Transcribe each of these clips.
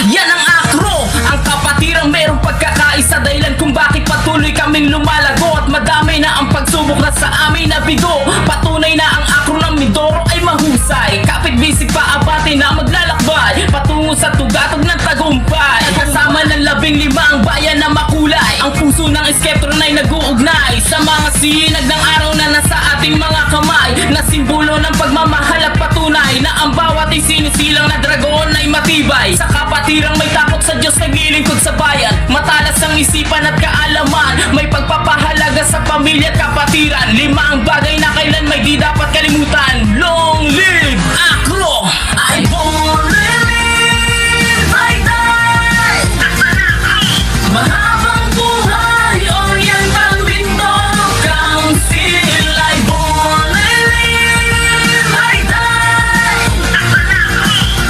Yan ang AKRO, ang kapatirang merong pagkakaisa, dahilan kung bakit patuloy kaming lumalago at madami na ang pagsubok na sa amin nabigo. Patunay na ang AKRO ng Mindoro ay mahusay, kapit bisig pa abante na maglalakbay patungo sa tugatog ng tagumpay. Kasama ng 15 ang bayan na makulay, ang puso ng Skeptron ay nag-uugnay sa mga sinag ng araw na nasa ating mga kamay, na simbolo ng pagmamahal at patunay na ang bawat isinisilang na dragon ay matibay. Sa kapatirang may takot sa Diyos, naglilingkod sa bayan, matalas ang isipan at kaalaman, may pagpapahalaga sa pamilya at kapatiran. 5 ang bagay na kailan may di dapat kalimutan. Long live AKRO! I won't live, I die. Mahabang buhay, Oriental Mindoro Council. I won't live, I die.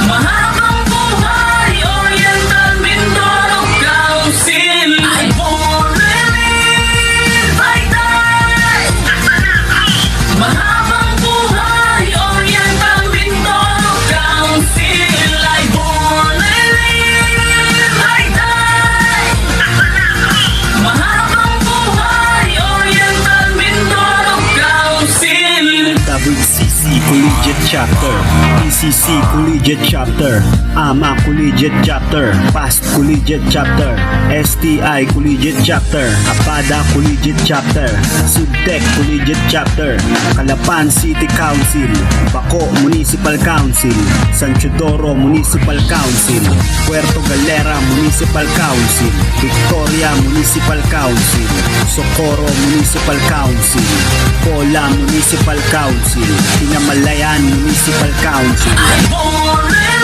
Mahabang buhay, Oriental Mindoro Council. I won't live, I die. Mahabang buhay, Oriental Mindoro Council. I won't live, I die. Mahabang buhay, Oriental Mindoro Council. WCC Collegiate Chapter, PCC Collegiate Chapter, AMA Collegiate Chapter, PAST Collegiate Chapter, STI Collegiate Chapter, APADA Collegiate Chapter, SUDTEC Collegiate Chapter, Calapan City Council, Baco Municipal Council, San Teodoro Municipal Council, Puerto Galera Municipal Council, Victoria Municipal Council, Socorro Municipal Council, Cola Municipal Council, Pinamalayan Municipal Council. I won't live,